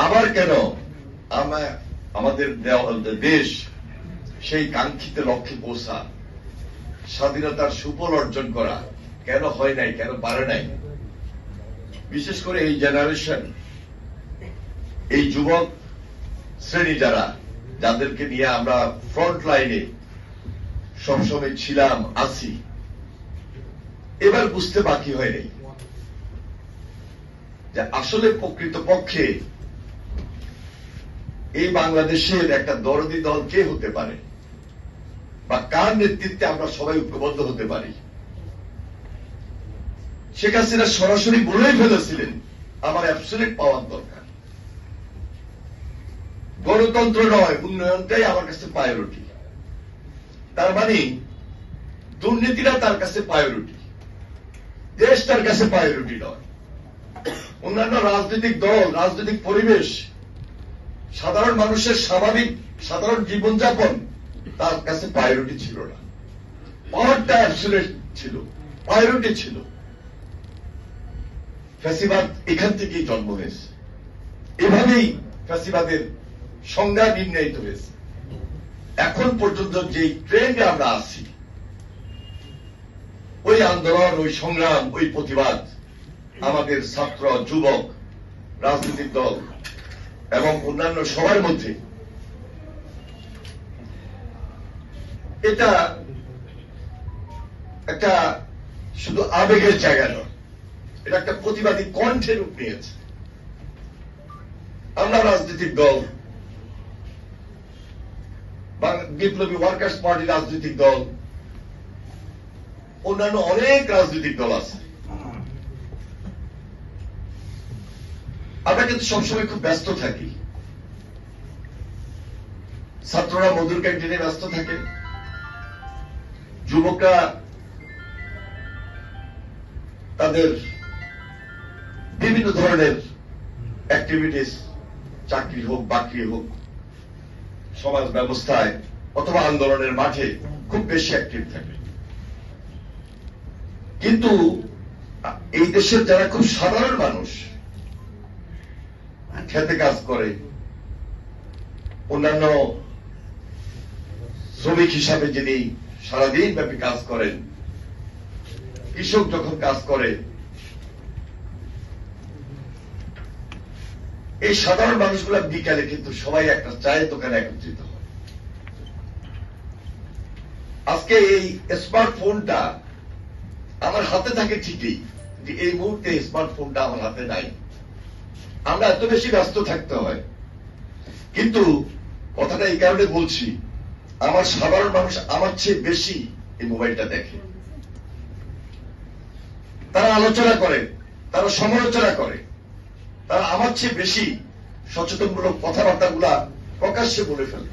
আবার কেন আমাদের দেশ সেই কাঙ্ক্ষিত লক্ষ্যে পৌঁছা, স্বাধীনতার সুফল অর্জন করা কেন হয় নাই, কেন পারে নাই? বিশেষ করে এই জেনারেশন, এই যুবক শ্রেণী যাদেরকে নিয়ে আমরা ফ্রন্ট লাইনে সবসময় ছিলাম, আছি, এবার বুঝতে বাকি হয় নাই যে আসলে প্রকৃতপক্ষে এই বাংলাদেশের একটা দরদি দল কে হতে পারে, বা কার নেতৃত্বে আমরা সবাই ঐক্যবদ্ধ হতে পারি। শেখ হাসিনা সরাসরি বলেই ফেলেছিলেন আমার অ্যাবসলিউট পাওয়ার দরকার, গণতন্ত্র নয় উন্নয়নটাই আমার কাছে প্রায়োরিটি। তার মানে দুর্নীতিটা তার কাছে প্রায়োরিটি, দেশ তার কাছে প্রায়োরিটি নয়। অন্যান্য রাজনৈতিক দল, রাজনৈতিক পরিবেশ, সাধারণ মানুষের স্বাভাবিক সাধারণ জীবনযাপন তার কাছে প্রায়োরিটি ছিল না। পাওয়ারটা অ্যাবসলিউট ছিল, প্রায়োরিটি ছিল। ফ্যাসিবাদ এখান থেকেই জন্ম হয়েছে, এভাবেই ফ্যাসিবাদের সংজ্ঞা নির্ণয়িত হয়েছে। এখন পর্যন্ত যে ট্রেন্ডে আমরা আছি, ওই আন্দোলন, ওই সংগ্রাম, ওই প্রতিবাদ আমাদের ছাত্র, যুবক, রাজনৈতিক দল এবং অন্যান্য সবার মধ্যে এটা একটা শুধু আবেগের জায়গা নয়, এটা একটা প্রতিবাদী কণ্ঠের রূপ নিয়েছে। আমরা রাজনৈতিক দল, বিপ্লবী ওয়ার্কার্স পার্টি রাজনৈতিক দল, অন্যান্য অনেক রাজনৈতিক দল আছে, আমরা কিন্তু সবসময় খুব ব্যস্ত থাকি। ছাত্ররা মধুর ক্যান্টিনে ব্যস্ত থাকে, যুবকরা তাদের বিভিন্ন ধরনের অ্যাক্টিভিটিস, চাকরি হোক, বাকরি হোক, সমাজ ব্যবস্থায় অথবা আন্দোলনের মাঠে খুব বেশি অ্যাক্টিভ থাকে। কিন্তু এই দেশের যারা খুব সাধারণ মানুষ, খেতে কাজ করে, অন্যান্য শ্রমিক হিসাবে যিনি সারাদিন ব্যাপী কাজ করেন, কৃষক যখন কাজ করে, এই সাধারণ মানুষগুলা বিকালে কিন্তু সবাই একটা চায়ের দোকানে একত্রিত হয়। আজকে এই স্মার্টফোনটা আমার হাতে থাকে ঠিকই, যে এই মুহূর্তে স্মার্টফোনটা আমার হাতে নাই। আমরা এত বেশি ব্যস্ত থাকতে হয়, কিন্তু কথাটা এই কারণে বলছি, আমার সাধারণ মানুষ আমার চেয়ে বেশি এই মোবাইলটা দেখে। তারা আলোচনা করে, তারা সমালোচনা করে, তারা আমার চেয়ে বেশি সচেতনমূলক কথাবার্তাগুলা প্রকাশ্যে বলে ফেলে।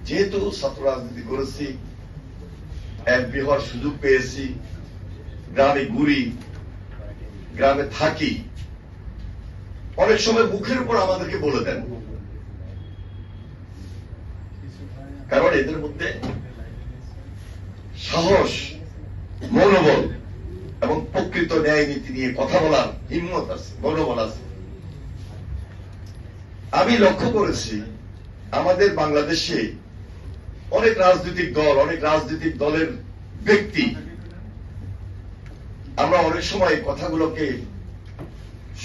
যেহেতু ছাত্র রাজনীতি করেছি, এমপি হওয়ার সুযোগ পেয়েছি, গ্রামে ঘুরি, গ্রামে থাকি, অনেক সময় মুখের উপর আমাদেরকে বলে দেন, কারণ এদের মধ্যে সাহস, মনোবল এবং প্রকৃত ন্যায় নীতি নিয়ে কথা বলার হিম্মত আছে, মনোবল আছে। আমি লক্ষ্য করেছি আমাদের বাংলাদেশে অনেক রাজনৈতিক দল, অনেক রাজনৈতিক দলের ব্যক্তি, আমরা অনেক সময় কথাগুলোকে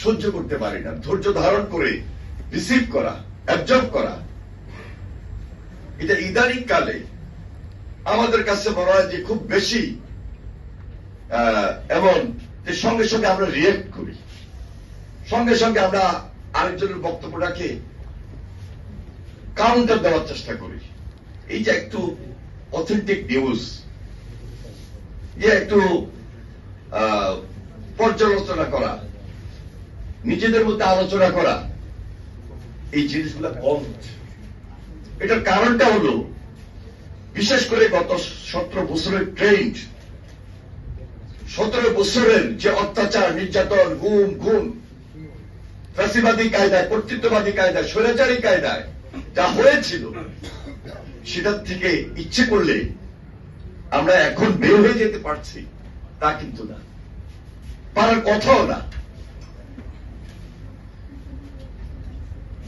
সহ্য করতে পারি না, ধৈর্য ধারণ করে রিসিভ করা, অ্যাবজর্ব করা। এটা ইদানিং কালে আমাদের কাছে মনে হয় যে খুব বেশি, এবং সঙ্গে সঙ্গে আমরা রিয়েক্ট করি, সঙ্গে সঙ্গে আমরা আরেকজনের বক্তব্যটাকে কাউন্টার দেওয়ার চেষ্টা করি। এই যে একটু অথেন্টিক নিউজ, যে একটু পর্যালোচনা করা, নিজেদের মধ্যে আলোচনা করা, এই জিনিসগুলো কম হচ্ছে। এটার কারণটা হলো বিশেষ করে গত 17 বছরের ট্রেন্ড, 17 বছরের যে অত্যাচার, নির্যাতন, গুম, খুন, ফ্যাসিবাদী কায়দায়, কর্তৃত্ববাদী কায়দায়, স্বৈরাচারী কায়দায় যা হয়েছিল, সেটার থেকে ইচ্ছে করলে আমরা এখন বের হয়ে যেতে পারছি তা কিন্তু না, পারার কথাও না।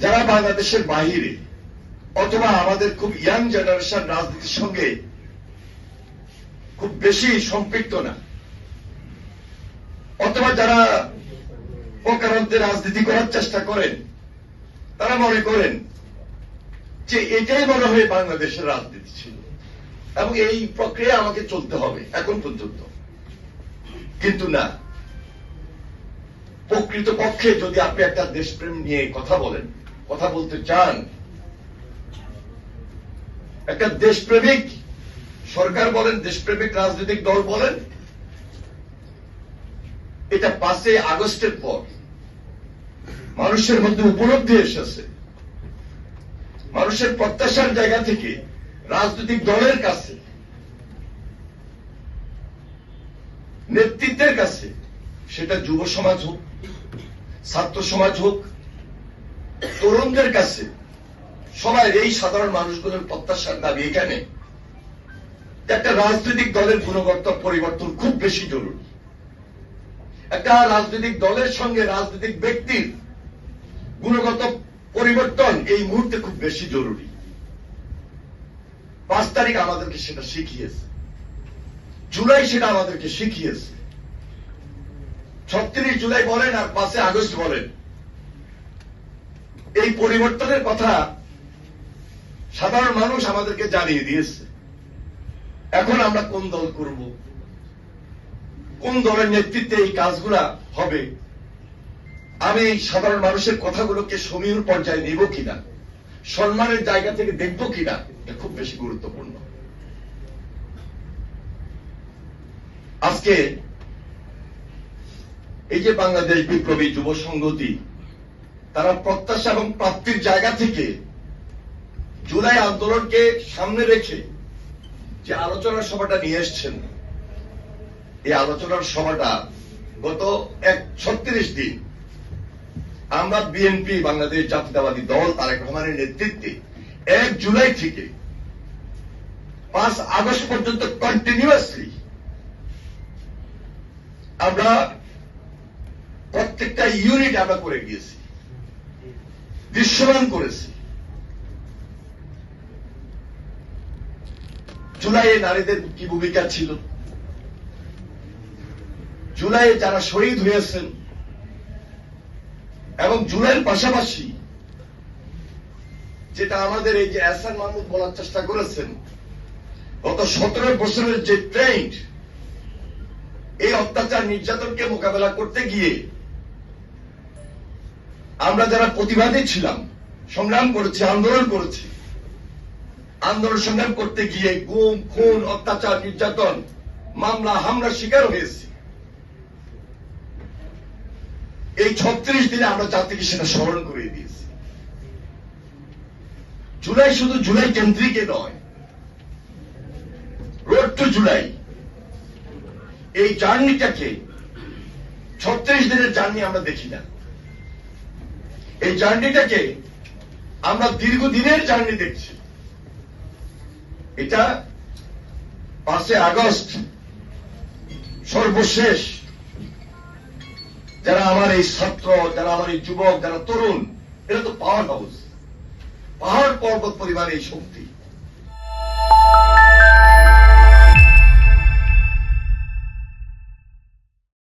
যারা বাংলাদেশের বাহিরে অথবা আমাদের খুব ইয়াং জেনারেশন রাজনীতির সঙ্গে খুব বেশি সম্পৃক্ত না, অথবা যারা প্রকারান্তে রাজনীতি করার চেষ্টা করেন, তারা মনে করেন যে এটাই মনে হয় বাংলাদেশের রাজনীতি ছিল এবং এই প্রক্রিয়া আমাকে চলতে হবে এখন পর্যন্ত। কিন্তু না, প্রকৃত পক্ষে যদি আপনি একটা দেশপ্রেম নিয়ে কথা বলতে চান, একটা দেশপ্রেমিক সরকার বলেন, দেশপ্রেমিক রাজনৈতিক দল বলেন, এটা 5 আগস্টের পর মানুষের মধ্যে উপলব্ধি এসেছে। মানুষের প্রত্যাশার জায়গা থেকে রাজনৈতিক দলের কাছে, নেতৃত্বের কাছে, সেটা যুব সমাজ হোক, ছাত্র সমাজ হোক, তরুণদের কাছে, সবাই এই সাধারণ মানুষগুলোর প্রত্যাশার দাবি এখানে একটা রাজনৈতিক দলের গুণগত পরিবর্তন খুব বেশি জরুরি। একটা রাজনৈতিক দলের সঙ্গে রাজনৈতিক ব্যক্তির গুণগত পরিবর্তন এই মুহূর্তে খুব বেশি জরুরি। 5 তারিখ আমাদেরকে সেটা শিখিয়েছে, জুলাই সেটা আমাদেরকে শিখিয়েছে। 36 জুলাই বলেন আর 5 আগস্ট বলেন, এই পরিবর্তনের কথা সাধারণ মানুষ আমাদেরকে জানিয়ে দিয়েছে। এখন আমরা কোন দল করব, কোন দলের নেতৃত্বে এই কাজগুলা হবে, আমি সাধারণ মানুষের কথাগুলোকে সমীহ পর্যায়ে নিব কিনা, সম্মানের জায়গা থেকে দেখব কিনা, এটা খুব বেশি গুরুত্বপূর্ণ। আজকে এই যে বাংলাদেশ বিপ্লবী যুব সংহতি, তারা প্রত্যাশা এবং প্রাপ্তির জায়গা থেকে জুলাই আন্দোলনকে সামনে রেখে যে আলোচনার সভাটা নিয়ে এসছেন, এই আলোচনার সভাটা গত 36 দিন আমরা বিএনপি, বাংলাদেশ জাতীয়তাবাদী দল, তারেক রহমানের নেতৃত্বে 1 জুলাই থেকে 5 আগস্ট পর্যন্ত কন্টিনিউয়াসলি আমরা প্রত্যেকটা ইউনিট আমরা করে গিয়েছি, দৃশ্যমান করেছি। জুলাইয়ে নারীদের কি ভূমিকা ছিল, জুলাইয়ে যারা শহীদ হয়েছেন, এবং জুলাইয়ের পাশাপাশি যেটা আমাদের এই যে এহসান মাহমুদ বলার চেষ্টা করেছেন, গত 17 বছরের যে ট্রেন্ড, এই অত্যাচার নির্যাতনকে মোকাবেলা করতে গিয়ে আমরা যারা প্রতিবাদী ছিলাম, সংগ্রাম করেছি, আন্দোলন করেছি, আন্দোলন সংগ্রাম করতে গিয়ে গুম, খুন, অত্যাচার, নির্যাতন, মামলা, হামলার শিকার হয়েছি। এই 36 দিনে আমরা জাতিকে সেটা স্মরণ করিয়ে দিয়েছি। জুলাই শুধু জুলাই কেন্দ্রিকে নয়, রোড টু জুলাই, এই জার্নিটাকে 36 দিনের জার্নি আমরা দেখি না। এই জার্নিটাকে আমরা দীর্ঘদিনের জার্নি দেখছি। এটা 5 আগস্ট সর্বশেষ যারা আমার এই ছাত্র, যারা আমার এই যুবক, যারা তরুণ, এটা তো পাওয়ার হাউস, পাহাড় পর্বত পরিমাণ এই শক্তি।